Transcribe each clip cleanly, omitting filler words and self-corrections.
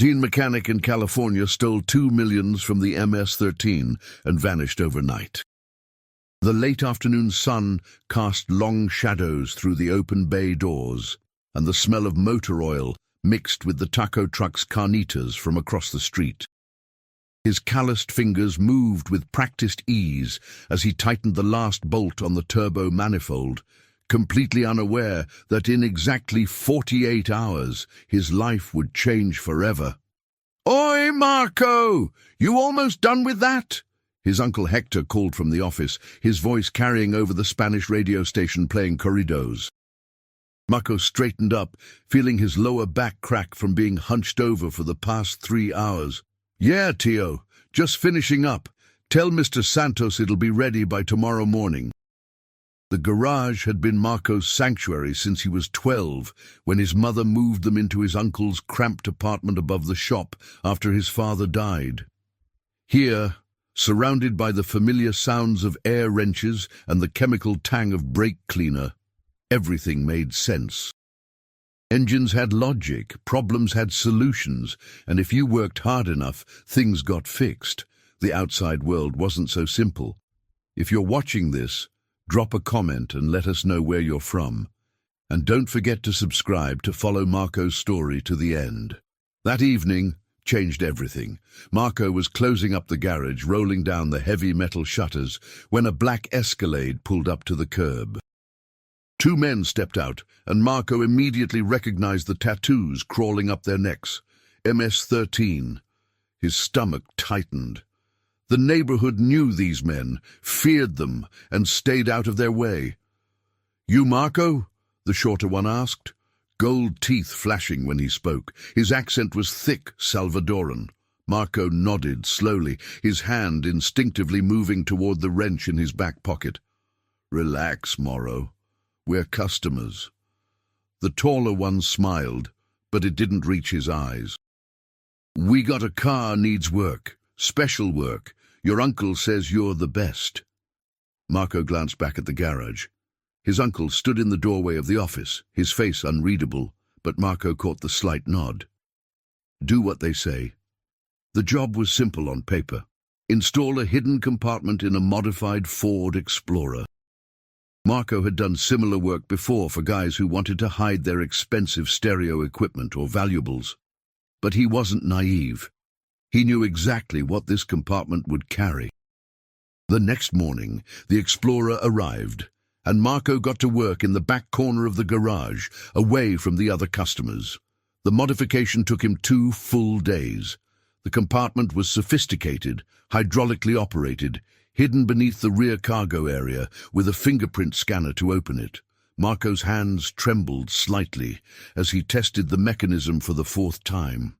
Teen mechanic in California stole $2 million from the MS-13 and vanished overnight. The late afternoon sun cast long shadows through the open bay doors, and the smell of motor oil mixed with the taco truck's carnitas from across the street. His calloused fingers moved with practiced ease as he tightened the last bolt on the turbo manifold, completely unaware that in exactly 48 hours his life would change forever. "Oi, Marco! You almost done with that?" His uncle Hector called from the office, his voice carrying over the Spanish radio station playing corridos. Marco straightened up, feeling his lower back crack from being hunched over for the past 3 hours. "Yeah, Tio, just finishing up. Tell Mr. Santos it'll be ready by tomorrow morning." The garage had been Marco's sanctuary since he was 12, when his mother moved them into his uncle's cramped apartment above the shop after his father died. Here, surrounded by the familiar sounds of air wrenches and the chemical tang of brake cleaner, everything made sense. Engines had logic, problems had solutions, and if you worked hard enough, things got fixed. The outside world wasn't so simple. If you're watching this, drop a comment and let us know where you're from. And don't forget to subscribe to follow Marco's story to the end. That evening changed everything. Marco was closing up the garage, rolling down the heavy metal shutters, when a black Escalade pulled up to the curb. 2 men stepped out, and Marco immediately recognized the tattoos crawling up their necks. MS-13. His stomach tightened. The neighborhood knew these men, feared them, and stayed out of their way. "You Marco?" the shorter one asked, gold teeth flashing when he spoke. His accent was thick Salvadoran. Marco nodded slowly, his hand instinctively moving toward the wrench in his back pocket. "Relax, Morrow. We're customers." The taller one smiled, but it didn't reach his eyes. "We got a car needs work, special work. Your uncle says you're the best." Marco glanced back at the garage. His uncle stood in the doorway of the office, his face unreadable, but Marco caught the slight nod. Do what they say. The job was simple on paper. Install a hidden compartment in a modified Ford Explorer. Marco had done similar work before for guys who wanted to hide their expensive stereo equipment or valuables. But he wasn't naive. He knew exactly what this compartment would carry. The next morning, the Explorer arrived, and Marco got to work in the back corner of the garage, away from the other customers. The modification took him 2 full days. The compartment was sophisticated, hydraulically operated, hidden beneath the rear cargo area, with a fingerprint scanner to open it. Marco's hands trembled slightly as he tested the mechanism for the 4th time.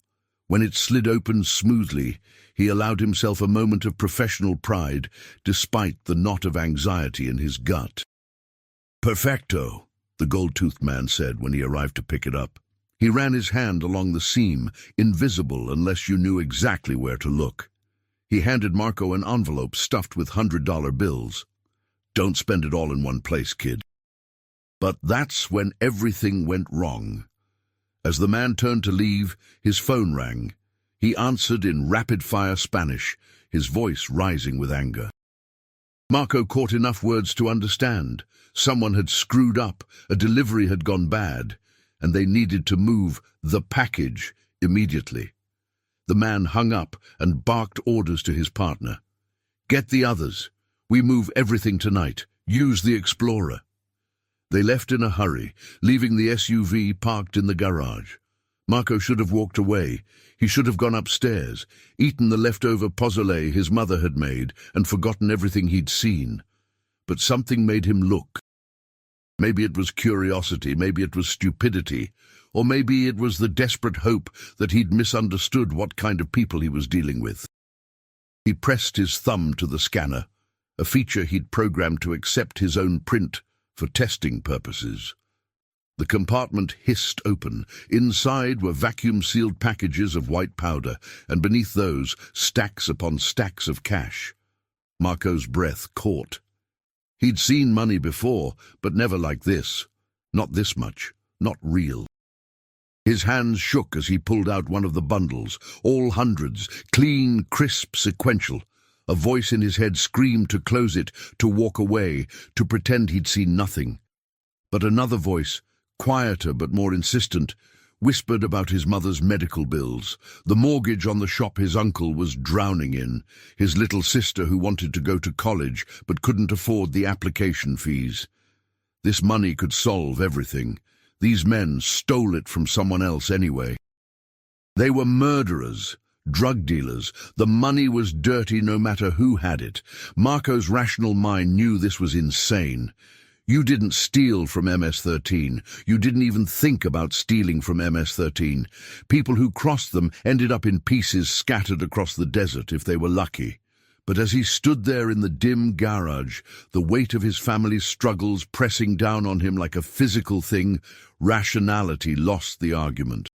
When it slid open smoothly, he allowed himself a moment of professional pride, despite the knot of anxiety in his gut. "Perfecto," the gold-toothed man said when he arrived to pick it up. He ran his hand along the seam, invisible unless you knew exactly where to look. He handed Marco an envelope stuffed with $100 bills. "Don't spend it all in one place, kid." But that's when everything went wrong. As the man turned to leave, his phone rang. He answered in rapid-fire Spanish, his voice rising with anger. Marco caught enough words to understand. Someone had screwed up, a delivery had gone bad, and they needed to move the package immediately. The man hung up and barked orders to his partner. "Get the others. We move everything tonight. Use the Explorer." They left in a hurry, leaving the SUV parked in the garage. Marco should have walked away. He should have gone upstairs, eaten the leftover pozole his mother had made, and forgotten everything he'd seen. But something made him look. Maybe it was curiosity, maybe it was stupidity, or maybe it was the desperate hope that he'd misunderstood what kind of people he was dealing with. He pressed his thumb to the scanner, a feature he'd programmed to accept his own print for testing purposes. The compartment hissed open. Inside were vacuum-sealed packages of white powder, and beneath those, stacks upon stacks of cash. Marco's breath caught. He'd seen money before, but never like this. Not this much. Not real. His hands shook as he pulled out one of the bundles, all hundreds, clean, crisp, sequential. A voice in his head screamed to close it, to walk away, to pretend he'd seen nothing. But another voice, quieter but more insistent, whispered about his mother's medical bills, the mortgage on the shop his uncle was drowning in, his little sister who wanted to go to college but couldn't afford the application fees. This money could solve everything. These men stole it from someone else anyway. They were murderers, drug dealers. The money was dirty no matter who had it. Marco's rational mind knew this was insane. You didn't steal from MS-13. You didn't even think about stealing from MS-13. People who crossed them ended up in pieces scattered across the desert if they were lucky. But as he stood there in the dim garage, the weight of his family's struggles pressing down on him like a physical thing, rationality lost the argument.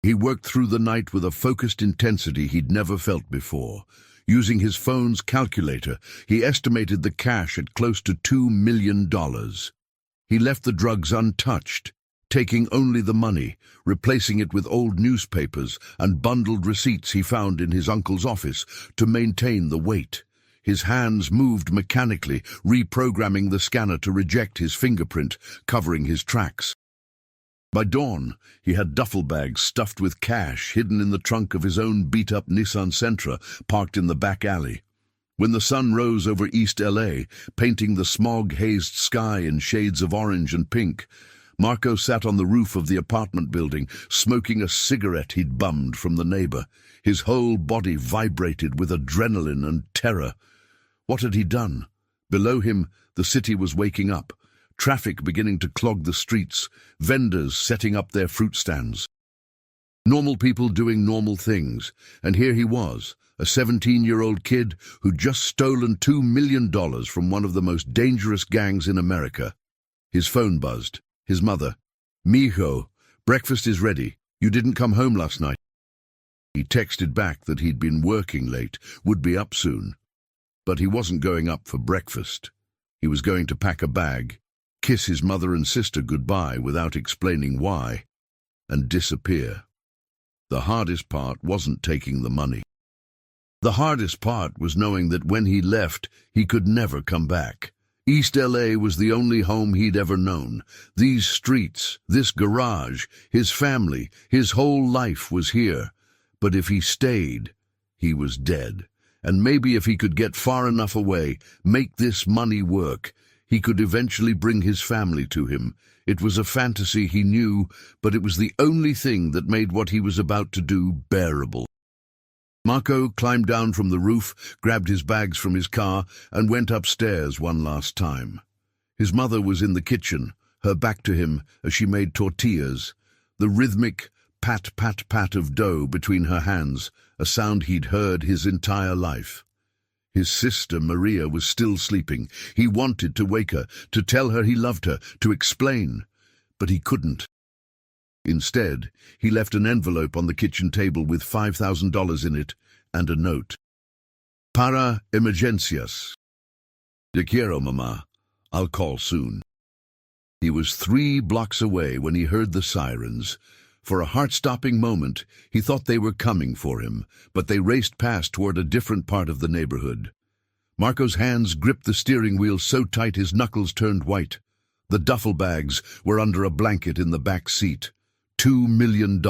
He worked through the night with a focused intensity he'd never felt before. Using his phone's calculator, he estimated the cash at close to $2 million. He left the drugs untouched, taking only the money, replacing it with old newspapers and bundled receipts he found in his uncle's office to maintain the weight. His hands moved mechanically, reprogramming the scanner to reject his fingerprint, covering his tracks. By dawn, he had duffel bags stuffed with cash hidden in the trunk of his own beat-up Nissan Sentra parked in the back alley. When the sun rose over East LA, painting the smog-hazed sky in shades of orange and pink, Marco sat on the roof of the apartment building, smoking a cigarette he'd bummed from the neighbor. His whole body vibrated with adrenaline and terror. What had he done? Below him, the city was waking up. Traffic beginning to clog the streets, vendors setting up their fruit stands. Normal people doing normal things, and here he was, a 17-year-old kid who'd just stolen $2 million from one of the most dangerous gangs in America. His phone buzzed. His mother. "Mijo, breakfast is ready. You didn't come home last night." He texted back that he'd been working late, would be up soon. But he wasn't going up for breakfast. He was going to pack a bag, kiss his mother and sister goodbye without explaining why, and disappear. The hardest part wasn't taking the money. The hardest part was knowing that when he left, he could never come back. East LA was the only home he'd ever known. These streets, this garage, his family, his whole life was here. But if he stayed, he was dead. And maybe if he could get far enough away, make this money work, he could eventually bring his family to him. It was a fantasy he knew, but it was the only thing that made what he was about to do bearable. Marco climbed down from the roof, grabbed his bags from his car, and went upstairs one last time. His mother was in the kitchen, her back to him as she made tortillas, the rhythmic pat, pat, pat of dough between her hands, a sound he'd heard his entire life. His sister Maria was still sleeping. He wanted to wake her, to tell her he loved her, to explain, but he couldn't. Instead, he left an envelope on the kitchen table with $5,000 in it and a note. "Para emergencias. Te quiero, mamá. I'll call soon." He was 3 blocks away when he heard the sirens. For a heart-stopping moment, he thought they were coming for him, but they raced past toward a different part of the neighborhood. Marco's hands gripped the steering wheel so tight his knuckles turned white. The duffel bags were under a blanket in the back seat. $2 million.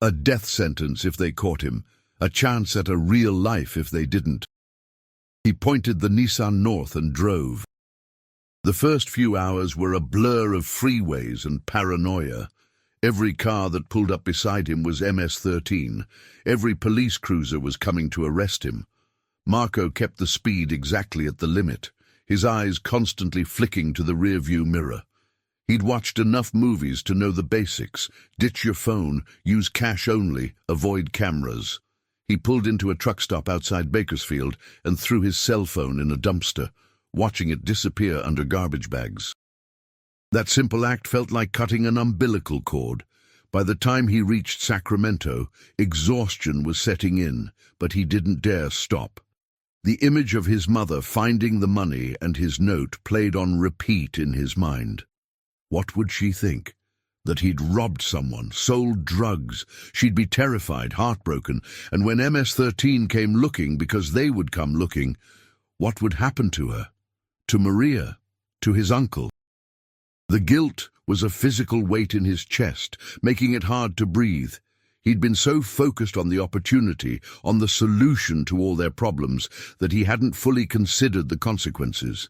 A death sentence if they caught him. A chance at a real life if they didn't. He pointed the Nissan north and drove. The first few hours were a blur of freeways and paranoia. Every car that pulled up beside him was MS-13. Every police cruiser was coming to arrest him. Marco kept the speed exactly at the limit, his eyes constantly flicking to the rearview mirror. He'd watched enough movies to know the basics. Ditch your phone, use cash only, avoid cameras. He pulled into a truck stop outside Bakersfield and threw his cell phone in a dumpster, watching it disappear under garbage bags. That simple act felt like cutting an umbilical cord. By the time he reached Sacramento, exhaustion was setting in, but he didn't dare stop. The image of his mother finding the money and his note played on repeat in his mind. What would she think? that he'd robbed someone, sold drugs. She'd be terrified, heartbroken, and when MS-13 came looking, because they would come looking, what would happen to her? To Maria? To his uncle? The guilt was a physical weight in his chest, making it hard to breathe. He'd been so focused on the opportunity, on the solution to all their problems, that he hadn't fully considered the consequences.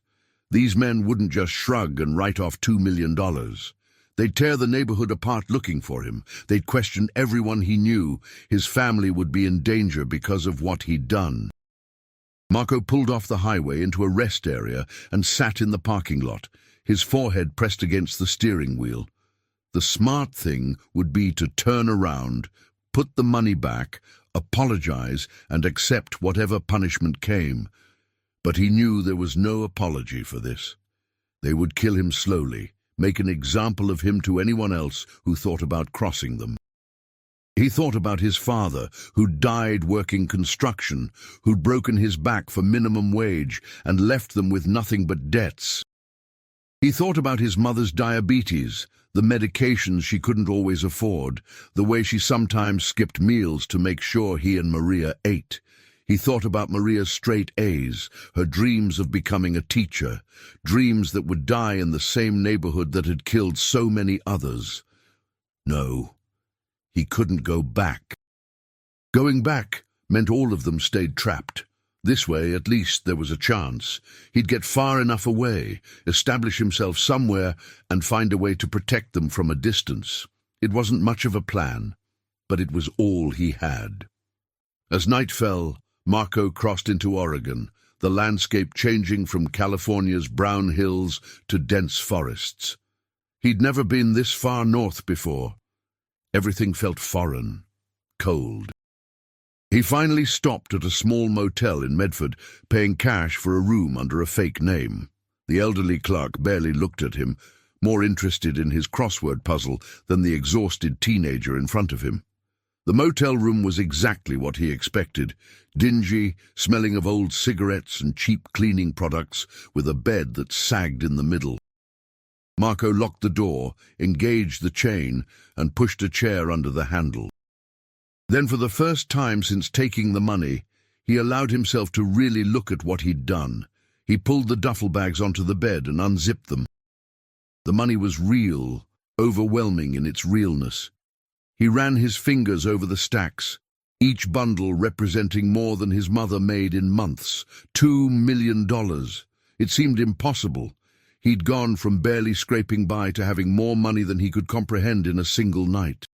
These men wouldn't just shrug and write off $2 million. They'd tear the neighborhood apart looking for him. They'd question everyone he knew. His family would be in danger because of what he'd done. Marco pulled off the highway into a rest area and sat in the parking lot, his forehead pressed against the steering wheel. The smart thing would be to turn around, put the money back, apologize, and accept whatever punishment came. But he knew there was no apology for this. They would kill him slowly, make an example of him to anyone else who thought about crossing them. He thought about his father, who'd died working construction, who'd broken his back for minimum wage and left them with nothing but debts. He thought about his mother's diabetes, the medications she couldn't always afford, the way she sometimes skipped meals to make sure he and Maria ate. He thought about Maria's straight A's, her dreams of becoming a teacher, dreams that would die in the same neighborhood that had killed so many others. No, he couldn't go back. Going back meant all of them stayed trapped. This way, at least, there was a chance. He'd get far enough away, establish himself somewhere, and find a way to protect them from a distance. It wasn't much of a plan, but it was all he had. As night fell, Marco crossed into Oregon, the landscape changing from California's brown hills to dense forests. He'd never been this far north before. Everything felt foreign, cold. He finally stopped at a small motel in Medford, paying cash for a room under a fake name. The elderly clerk barely looked at him, more interested in his crossword puzzle than the exhausted teenager in front of him. The motel room was exactly what he expected, dingy, smelling of old cigarettes and cheap cleaning products, with a bed that sagged in the middle. Marco locked the door, engaged the chain, and pushed a chair under the handle. Then, for the first time since taking the money, he allowed himself to really look at what he'd done. He pulled the duffel bags onto the bed and unzipped them. The money was real, overwhelming in its realness. He ran his fingers over the stacks, each bundle representing more than his mother made in months, $2 million. It seemed impossible. He'd gone from barely scraping by to having more money than he could comprehend in a single night.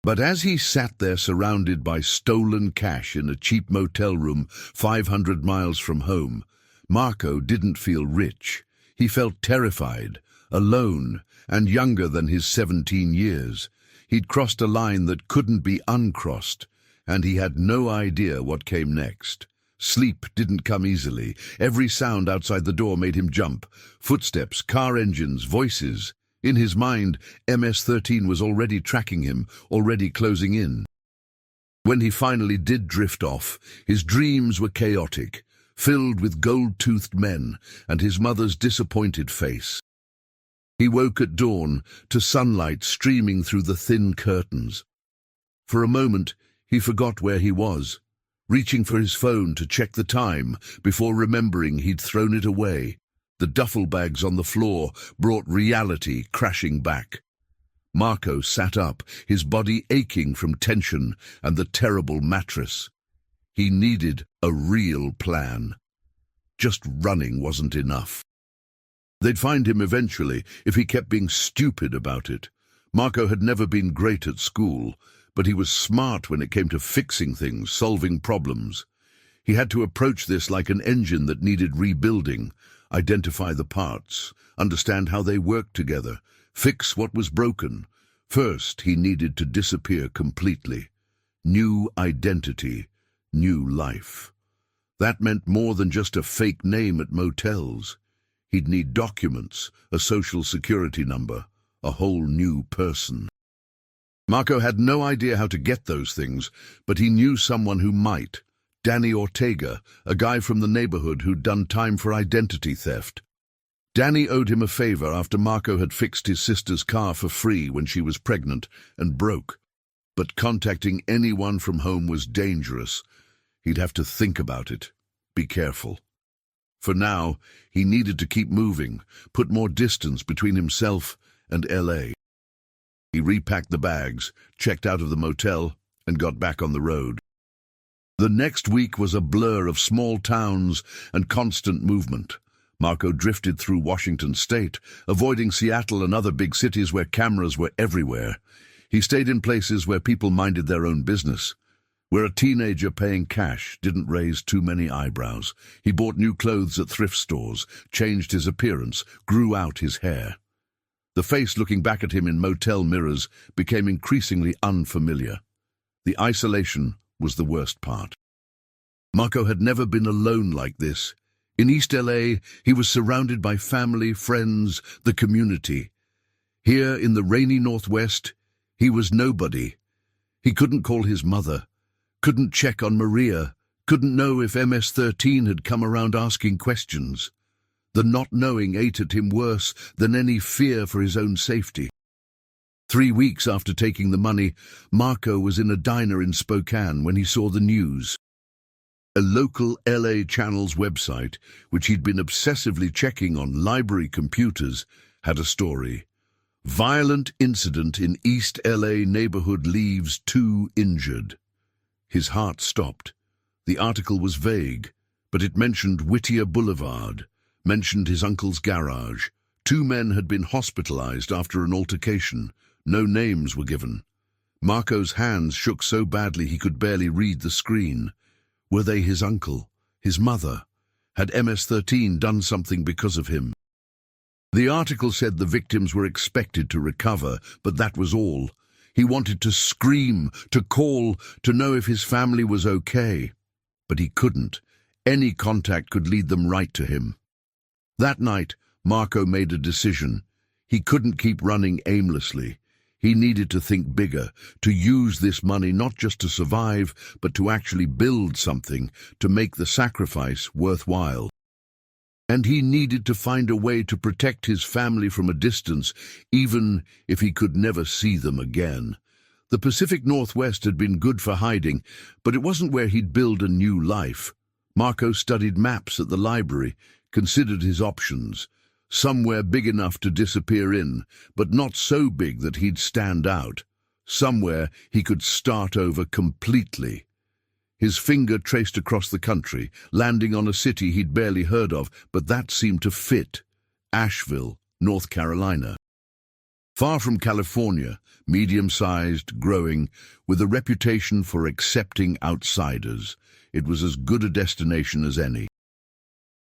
But as he sat there surrounded by stolen cash in a cheap motel room 500 miles from home, Marco didn't feel rich. He felt terrified, alone, and younger than his 17 years. He'd crossed a line that couldn't be uncrossed, and he had no idea what came next. Sleep didn't come easily. Every sound outside the door made him jump. Footsteps, car engines, voices. In his mind, MS-13 was already tracking him, already closing in. When he finally did drift off, his dreams were chaotic, filled with gold-toothed men and his mother's disappointed face. He woke at dawn to sunlight streaming through the thin curtains. For a moment, he forgot where he was, reaching for his phone to check the time before remembering he'd thrown it away. The duffel bags on the floor brought reality crashing back. Marco sat up, his body aching from tension and the terrible mattress. He needed a real plan. Just running wasn't enough. They'd find him eventually if he kept being stupid about it. Marco had never been great at school, but he was smart when it came to fixing things, solving problems. He had to approach this like an engine that needed rebuilding. Identify the parts, understand how they worked together, fix what was broken. First, he needed to disappear completely. New identity, new life. That meant more than just a fake name at motels. He'd need documents, a social security number, a whole new person. Marco had no idea how to get those things, but he knew someone who might. Danny Ortega, a guy from the neighborhood who'd done time for identity theft. Danny owed him a favor after Marco had fixed his sister's car for free when she was pregnant and broke. But contacting anyone from home was dangerous. He'd have to think about it. Be careful. For now, he needed to keep moving, put more distance between himself and LA. He repacked the bags, checked out of the motel, and got back on the road. The next week was a blur of small towns and constant movement. Marco drifted through Washington state, avoiding Seattle and other big cities where cameras were everywhere. He stayed in places where people minded their own business, where a teenager paying cash didn't raise too many eyebrows. He bought new clothes at thrift stores, changed his appearance, grew out his hair. The face looking back at him in motel mirrors became increasingly unfamiliar. The isolation was the worst part. Marco had never been alone like this. In East LA, he was surrounded by family, friends, the community. Here in the rainy Northwest, he was nobody. He couldn't call his mother, couldn't check on Maria, couldn't know if MS-13 had come around asking questions. The not knowing ate at him worse than any fear for his own safety. 3 weeks after taking the money, Marco was in a diner in Spokane when he saw the news. A local LA channel's website, which he'd been obsessively checking on library computers, had a story. Violent incident in East LA neighborhood leaves 2 injured. His heart stopped. The article was vague, but it mentioned Whittier Boulevard, mentioned his uncle's garage. 2 men had been hospitalized after an altercation. No names were given. Marco's hands shook so badly he could barely read the screen. Were they his uncle, his mother? Had MS-13 done something because of him? The article said the victims were expected to recover, but that was all. He wanted to scream, to call, to know if his family was okay. But he couldn't. Any contact could lead them right to him. That night, Marco made a decision. He couldn't keep running aimlessly. He needed to think bigger, to use this money not just to survive, but to actually build something, to make the sacrifice worthwhile. And he needed to find a way to protect his family from a distance, even if he could never see them again. The Pacific Northwest had been good for hiding, but it wasn't where he'd build a new life. Marco studied maps at the library, considered his options. Somewhere big enough to disappear in, but not so big that he'd stand out. Somewhere he could start over completely. His finger traced across the country, landing on a city he'd barely heard of, but that seemed to fit. Asheville, North Carolina. Far from California, medium-sized, growing, with a reputation for accepting outsiders, it was as good a destination as any.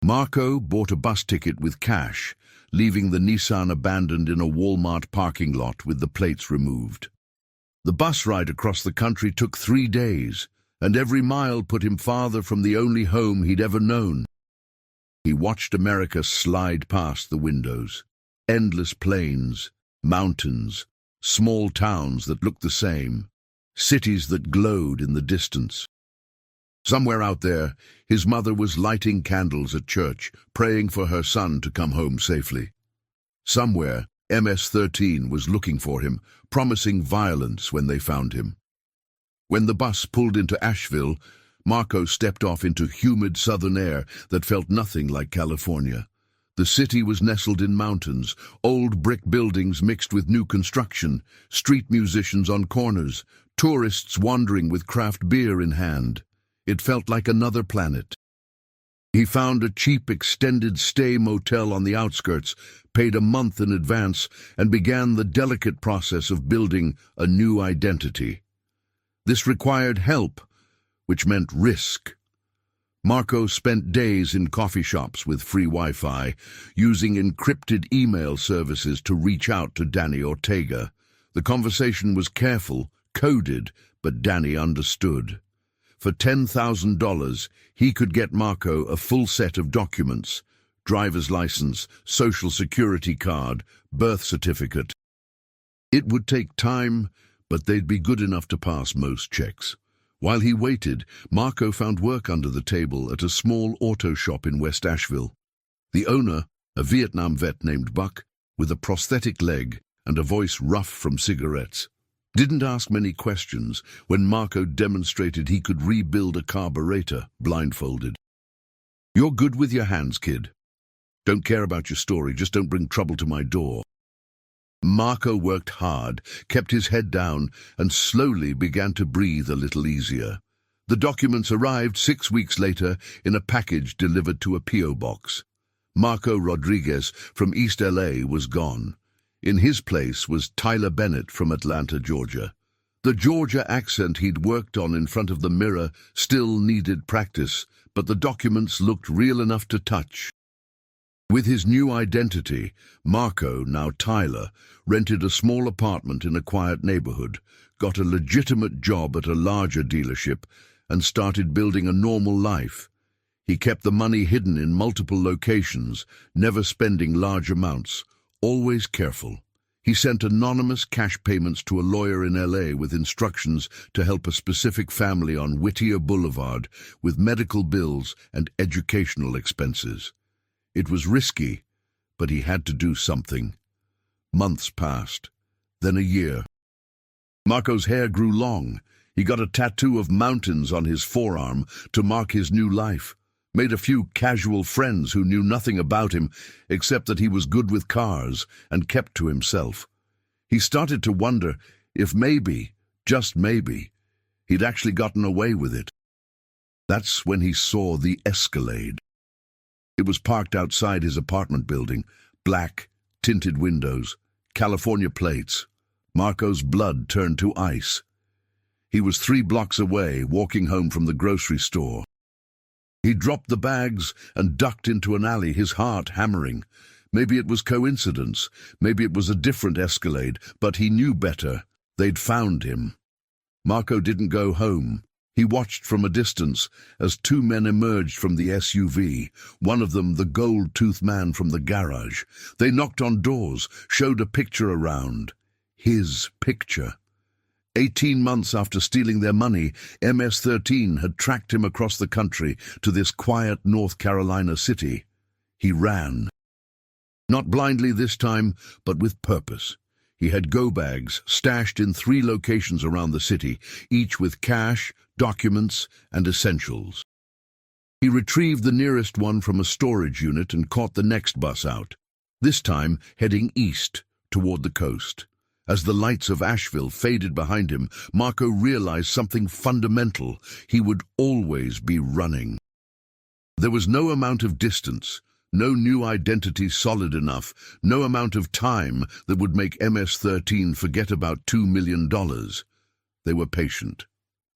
Marco bought a bus ticket with cash, leaving the Nissan abandoned in a Walmart parking lot with the plates removed. The bus ride across the country took 3 days, and every mile put him farther from the only home he'd ever known. He watched America slide past the windows. Endless plains, mountains, small towns that looked the same, cities that glowed in the distance. Somewhere out there, his mother was lighting candles at church, praying for her son to come home safely. Somewhere, MS-13 was looking for him, promising violence when they found him. When the bus pulled into Asheville, Marco stepped off into humid southern air that felt nothing like California. The city was nestled in mountains, old brick buildings mixed with new construction, street musicians on corners, tourists wandering with craft beer in hand. It felt like another planet. He found a cheap extended stay motel on the outskirts, paid a month in advance, and began the delicate process of building a new identity. This required help, which meant risk. Marco spent days in coffee shops with free Wi-Fi, using encrypted email services to reach out to Danny Ortega. The conversation was careful, coded, but Danny understood. For $10,000, he could get Marco a full set of documents: driver's license, social security card, birth certificate. It would take time, but they'd be good enough to pass most checks. While he waited, Marco found work under the table at a small auto shop in West Asheville. The owner, a Vietnam vet named Buck, with a prosthetic leg and a voice rough from cigarettes. Didn't ask many questions when Marco demonstrated he could rebuild a carburetor, blindfolded. "You're good with your hands, kid. Don't care about your story, just don't bring trouble to my door." Marco worked hard, kept his head down, and slowly began to breathe a little easier. The documents arrived 6 weeks later in a package delivered to a P.O. box. Marco Rodriguez from East LA was gone. In his place was Tyler Bennett from Atlanta, Georgia. The Georgia accent he'd worked on in front of the mirror still needed practice, but the documents looked real enough to touch. With his new identity, Marco, now Tyler, rented a small apartment in a quiet neighborhood, got a legitimate job at a larger dealership, and started building a normal life. He kept the money hidden in multiple locations, never spending large amounts, always careful. He sent anonymous cash payments to a lawyer in LA with instructions to help a specific family on Whittier Boulevard with medical bills and educational expenses. It was risky, but he had to do something. Months passed, then a year. Marco's hair grew long. He got a tattoo of mountains on his forearm to mark his new life. Made a few casual friends who knew nothing about him except that he was good with cars and kept to himself. He started to wonder if maybe, just maybe, he'd actually gotten away with it. That's when he saw the Escalade. It was parked outside his apartment building, black, tinted windows, California plates. Marco's blood turned to ice. He was 3 blocks away, walking home from the grocery store. He dropped the bags and ducked into an alley, his heart hammering. Maybe it was coincidence, maybe it was a different Escalade, but he knew better. They'd found him. Marco didn't go home. He watched from a distance as 2 men emerged from the SUV, one of them the gold-toothed man from the garage. They knocked on doors, showed a picture around. His picture. 18 months after stealing their money, MS-13 had tracked him across the country to this quiet North Carolina city. He ran. Not blindly this time, but with purpose. He had go-bags stashed in 3 locations around the city, each with cash, documents, and essentials. He retrieved the nearest one from a storage unit and caught the next bus out, this time heading east, toward the coast. As the lights of Asheville faded behind him, Marco realized something fundamental. He would always be running. There was no amount of distance, no new identity solid enough, no amount of time that would make MS-13 forget about $2 million. They were patient.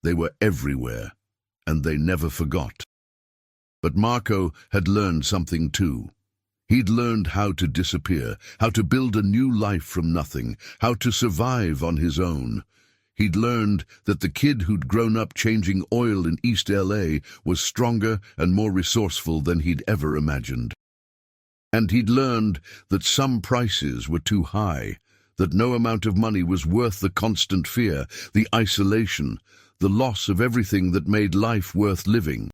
They were everywhere, and they never forgot. But Marco had learned something too. He'd learned how to disappear, how to build a new life from nothing, how to survive on his own. He'd learned that the kid who'd grown up changing oil in East LA was stronger and more resourceful than he'd ever imagined. And he'd learned that some prices were too high, that no amount of money was worth the constant fear, the isolation, the loss of everything that made life worth living.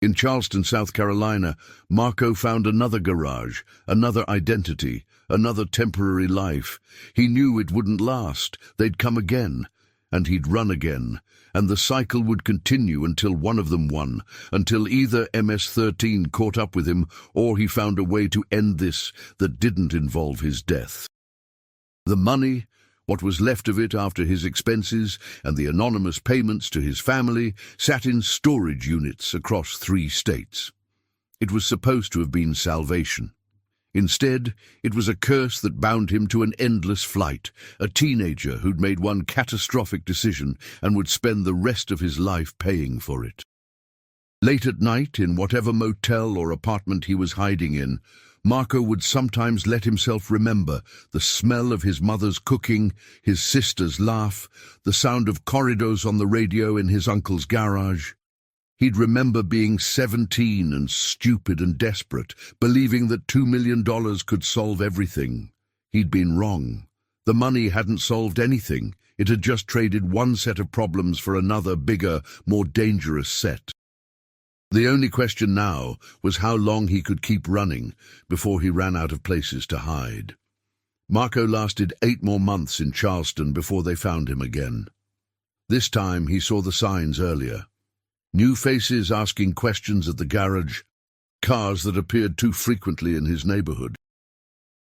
In Charleston, South Carolina, Marco found another garage, another identity, another temporary life. He knew it wouldn't last. They'd come again, and he'd run again, and the cycle would continue until one of them won, until either MS-13 caught up with him or he found a way to end this that didn't involve his death. The money, what was left of it after his expenses, and the anonymous payments to his family sat in storage units across 3 states. It was supposed to have been salvation. Instead, it was a curse that bound him to an endless flight, a teenager who'd made one catastrophic decision and would spend the rest of his life paying for it. Late at night, in whatever motel or apartment he was hiding in, Marco would sometimes let himself remember the smell of his mother's cooking, his sister's laugh, the sound of corridos on the radio in his uncle's garage. He'd remember being 17 and stupid and desperate, believing that $2 million could solve everything. He'd been wrong. The money hadn't solved anything. It had just traded one set of problems for another, bigger, more dangerous set. The only question now was how long he could keep running before he ran out of places to hide. Marco lasted 8 more months in Charleston before they found him again. This time he saw the signs earlier. New faces asking questions at the garage, cars that appeared too frequently in his neighborhood.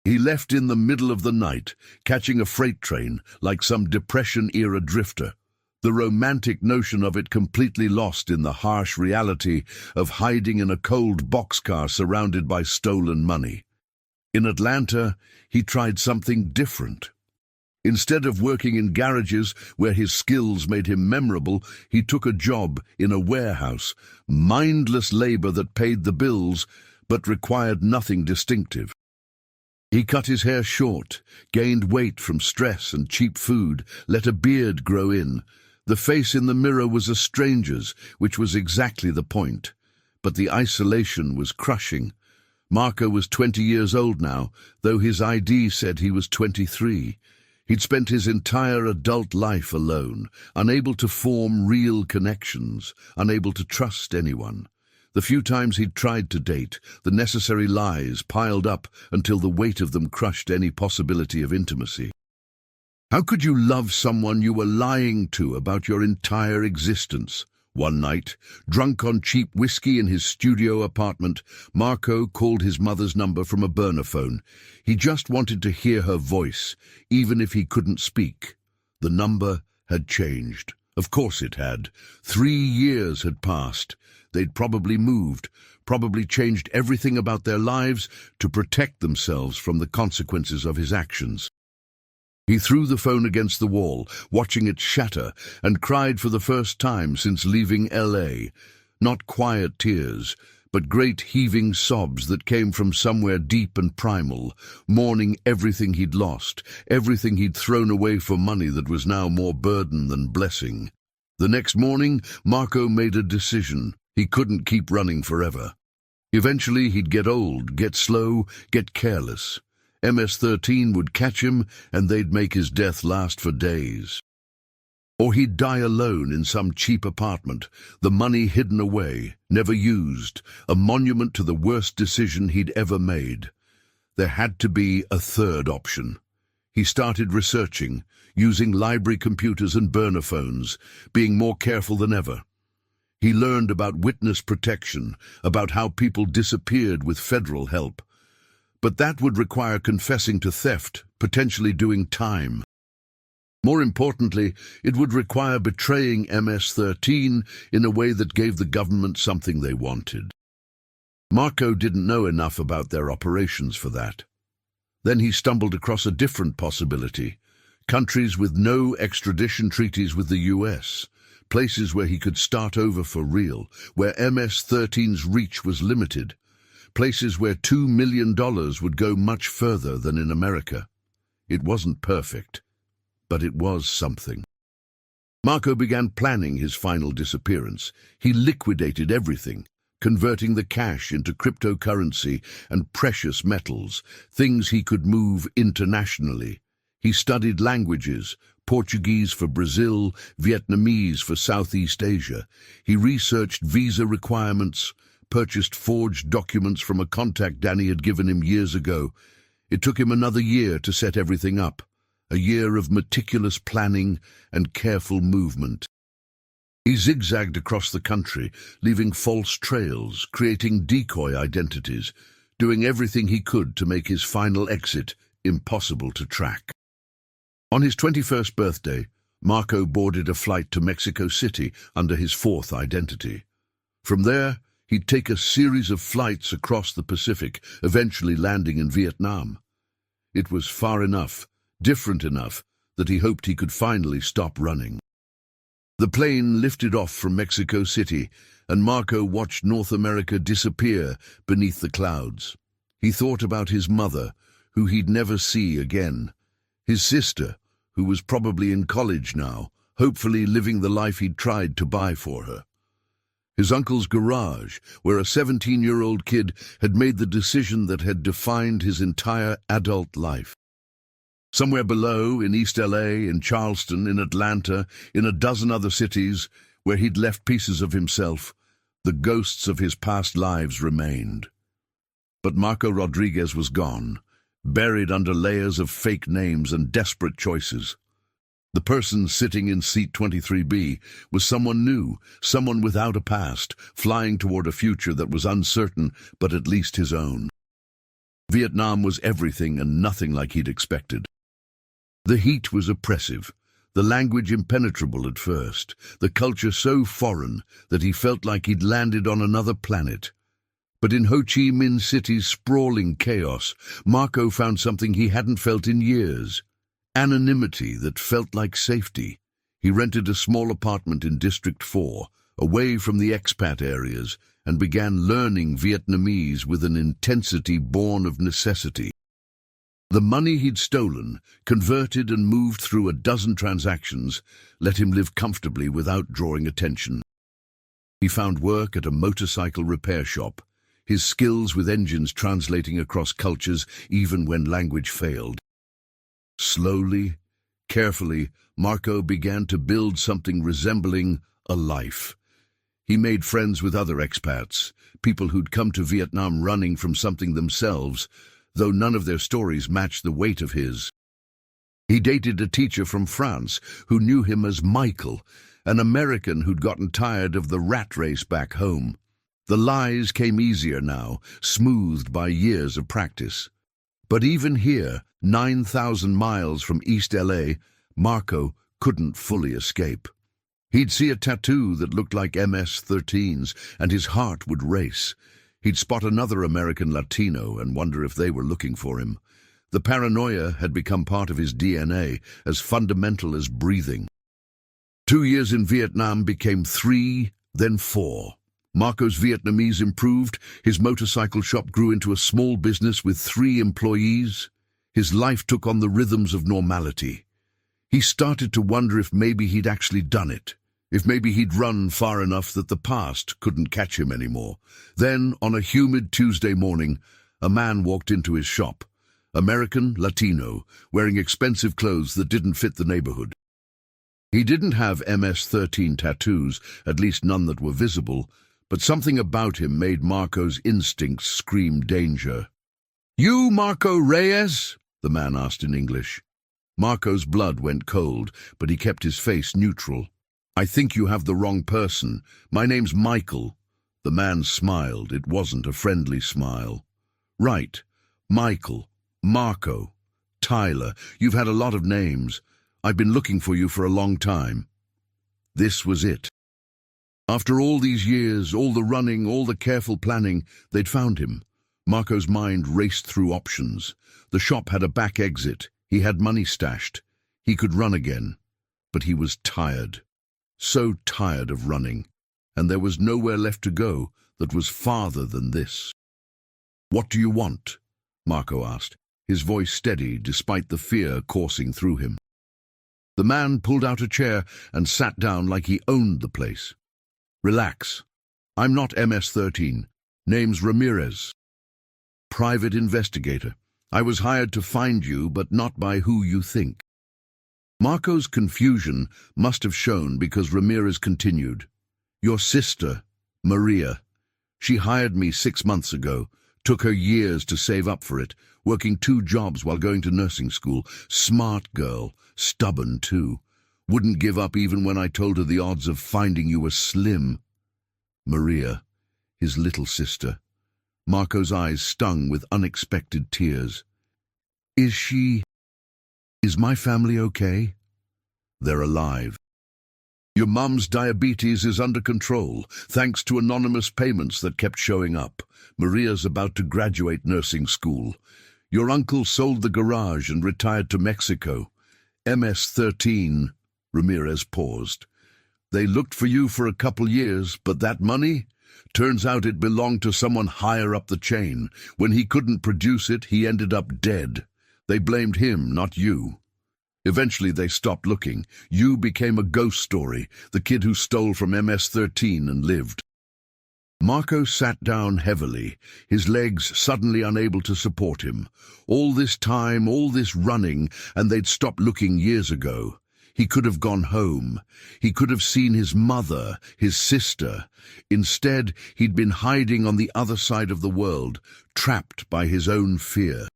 He left in the middle of the night, catching a freight train like some Depression-era drifter, the romantic notion of it completely lost in the harsh reality of hiding in a cold boxcar surrounded by stolen money. In Atlanta, he tried something different. Instead of working in garages where his skills made him memorable, he took a job in a warehouse, mindless labor that paid the bills but required nothing distinctive. He cut his hair short, gained weight from stress and cheap food, let a beard grow in. The face in the mirror was a stranger's, which was exactly the point. But the isolation was crushing. Marco was 20 years old now, though his ID said he was 23. He'd spent his entire adult life alone, unable to form real connections, unable to trust anyone. The few times he'd tried to date, the necessary lies piled up until the weight of them crushed any possibility of intimacy. How could you love someone you were lying to about your entire existence? One night, drunk on cheap whiskey in his studio apartment, Marco called his mother's number from a burner phone. He just wanted to hear her voice, even if he couldn't speak. The number had changed. Of course it had. 3 years had passed. They'd probably moved, probably changed everything about their lives to protect themselves from the consequences of his actions. He threw the phone against the wall, watching it shatter, and cried for the first time since leaving L.A. Not quiet tears, but great heaving sobs that came from somewhere deep and primal, mourning everything he'd lost, everything he'd thrown away for money that was now more burden than blessing. The next morning, Marco made a decision. He couldn't keep running forever. Eventually he'd get old, get slow, get careless. MS-13 would catch him, and they'd make his death last for days. Or he'd die alone in some cheap apartment, the money hidden away, never used, a monument to the worst decision he'd ever made. There had to be a third option. He started researching, using library computers and burner phones, being more careful than ever. He learned about witness protection, about how people disappeared with federal help. But that would require confessing to theft, potentially doing time. More importantly, it would require betraying MS-13 in a way that gave the government something they wanted. Marco didn't know enough about their operations for that. Then he stumbled across a different possibility. Countries with no extradition treaties with the US. Places where he could start over for real, where MS-13's reach was limited. Places where $2 million would go much further than in America. It wasn't perfect, but it was something. Marco began planning his final disappearance. He liquidated everything, converting the cash into cryptocurrency and precious metals, things he could move internationally. He studied languages, Portuguese for Brazil, Vietnamese for Southeast Asia. He researched visa requirements, purchased forged documents from a contact Danny had given him years ago. It took him another year to set everything up, a year of meticulous planning and careful movement. He zigzagged across the country, leaving false trails, creating decoy identities, doing everything he could to make his final exit impossible to track. On his 21st birthday, Marco boarded a flight to Mexico City under his 4th identity. From there, he'd take a series of flights across the Pacific, eventually landing in Vietnam. It was far enough, different enough, that he hoped he could finally stop running. The plane lifted off from Mexico City, and Marco watched North America disappear beneath the clouds. He thought about his mother, who he'd never see again, his sister, who was probably in college now, hopefully living the life he'd tried to buy for her. His uncle's garage, where a 17-year-old kid had made the decision that had defined his entire adult life. Somewhere below, in East LA, in Charleston, in Atlanta, in a dozen other cities, where he'd left pieces of himself, The ghosts of his past lives remained. But Marco Rodriguez was gone, buried under layers of fake names and desperate choices. The person sitting in seat 23B was someone new, someone without a past, flying toward a future that was uncertain, but at least his own. Vietnam was everything and nothing like he'd expected. The heat was oppressive, the language impenetrable at first, the culture so foreign that he felt like he'd landed on another planet. But in Ho Chi Minh City's sprawling chaos, Marco found something he hadn't felt in years. Anonymity that felt like safety. He rented a small apartment in District 4, away from the expat areas, and began learning Vietnamese with an intensity born of necessity. The money he'd stolen, converted and moved through a dozen transactions, let him live comfortably without drawing attention. He found work at a motorcycle repair shop, his skills with engines translating across cultures even when language failed. Slowly, carefully, Marco began to build something resembling a life. He made friends with other expats, people who'd come to Vietnam running from something themselves, though none of their stories matched the weight of his. He dated a teacher from France who knew him as Michael, an American who'd gotten tired of the rat race back home. The lies came easier now, smoothed by years of practice. But even here, 9,000 miles from East LA, Marco couldn't fully escape. He'd see a tattoo that looked like MS-13's, and his heart would race. He'd spot another American Latino and wonder if they were looking for him. The paranoia had become part of his DNA, as fundamental as breathing. 2 years in Vietnam became 3, then 4. Marco's Vietnamese improved, his motorcycle shop grew into a small business with 3 employees. His life took on the rhythms of normality. He started to wonder if maybe he'd actually done it, if maybe he'd run far enough that the past couldn't catch him anymore. Then, on a humid Tuesday morning, a man walked into his shop. American, Latino, wearing expensive clothes that didn't fit the neighborhood. He didn't have MS-13 tattoos, at least none that were visible, but something about him made Marco's instincts scream danger. "You Marco Reyes?" the man asked in English. Marco's blood went cold, but he kept his face neutral. "I think you have the wrong person. My name's Michael." The man smiled. It wasn't a friendly smile. "Right. Michael. Marco. Tyler. You've had a lot of names. I've been looking for you for a long time." This was it. After all these years, all the running, all the careful planning, they'd found him. Marco's mind raced through options. The shop had a back exit. He had money stashed. He could run again. But he was tired. So tired of running. And there was nowhere left to go that was farther than this. "What do you want?" Marco asked, his voice steady despite the fear coursing through him. The man pulled out a chair and sat down like he owned the place. "Relax. I'm not MS-13. Name's Ramirez. Private investigator. I was hired to find you, but not by who you think." Marco's confusion must have shown because Ramirez continued. "Your sister, Maria. She hired me 6 months ago. Took her years to save up for it, working 2 jobs while going to nursing school. Smart girl, stubborn too. Wouldn't give up even when I told her the odds of finding you were slim." Maria, his little sister. Marco's eyes stung with unexpected tears. Is my family okay?" "They're alive. Your mum's diabetes is under control, thanks to anonymous payments that kept showing up. Maria's about to graduate nursing school. Your uncle sold the garage and retired to Mexico. MS-13, Ramirez paused. "They looked for you for a couple years, but that money? Turns out it belonged to someone higher up the chain. When he couldn't produce it, he ended up dead. They blamed him, not you. Eventually they stopped looking. You became a ghost story, the kid who stole from MS-13 and lived." Marco sat down heavily, his legs suddenly unable to support him. All this time, all this running, and they'd stopped looking years ago. He could have gone home. He could have seen his mother, his sister. Instead, he'd been hiding on the other side of the world, trapped by his own fear.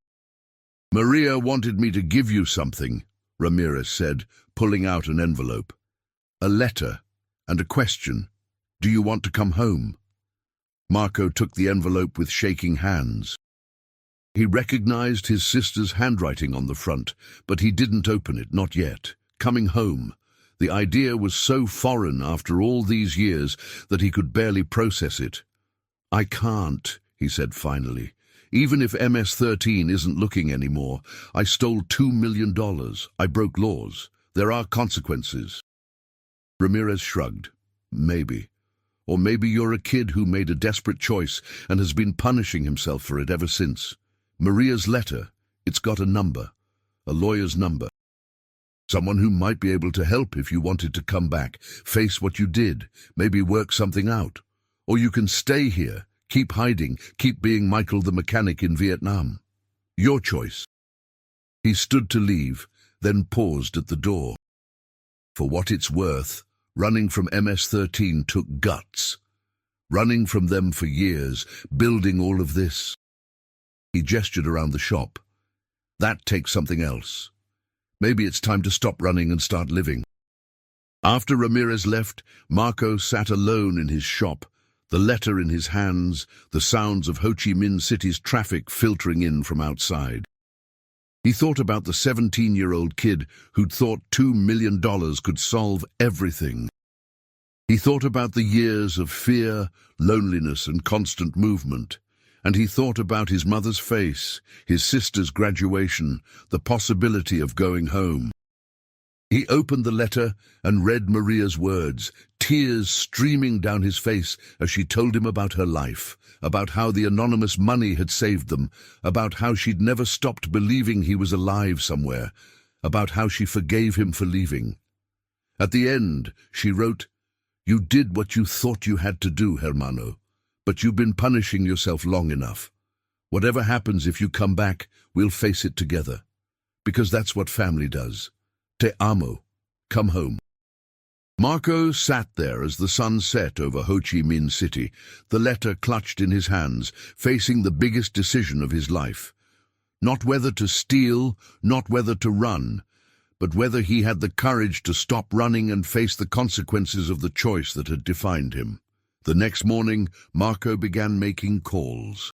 "Maria wanted me to give you something," Ramirez said, pulling out an envelope. "A letter and a question. Do you want to come home?" Marco took the envelope with shaking hands. He recognized his sister's handwriting on the front, but he didn't open it, not yet. Coming home. The idea was so foreign after all these years that he could barely process it. "I can't," he said finally. "Even if MS-13 isn't looking anymore, I stole $2 million. I broke laws. There are consequences." Ramirez shrugged. "Maybe. Or maybe you're a kid who made a desperate choice and has been punishing himself for it ever since. Maria's letter, it's got a number. A lawyer's number. Someone who might be able to help if you wanted to come back, face what you did, maybe work something out. Or you can stay here, keep hiding, keep being Michael the mechanic in Vietnam. Your choice." He stood to leave, then paused at the door. For what it's worth, running from MS-13 took guts. Running from them for years, building all of this. He gestured around the shop. "That takes something else. Maybe it's time to stop running and start living." After Ramirez left, Marco sat alone in his shop, the letter in his hands, the sounds of Ho Chi Minh City's traffic filtering in from outside. He thought about the 17-year-old kid who'd thought $2 million could solve everything. He thought about the years of fear, loneliness, and constant movement. And he thought about his mother's face, his sister's graduation, the possibility of going home. He opened the letter and read Maria's words, tears streaming down his face as she told him about her life, about how the anonymous money had saved them, about how she'd never stopped believing he was alive somewhere, about how she forgave him for leaving. At the end, she wrote, "You did what you thought you had to do, hermano, but you've been punishing yourself long enough. Whatever happens if you come back, we'll face it together. Because that's what family does. Te amo. Come home." Marco sat there as the sun set over Ho Chi Minh City, the letter clutched in his hands, facing the biggest decision of his life. Not whether to steal, not whether to run, but whether he had the courage to stop running and face the consequences of the choice that had defined him. The next morning, Marco began making calls.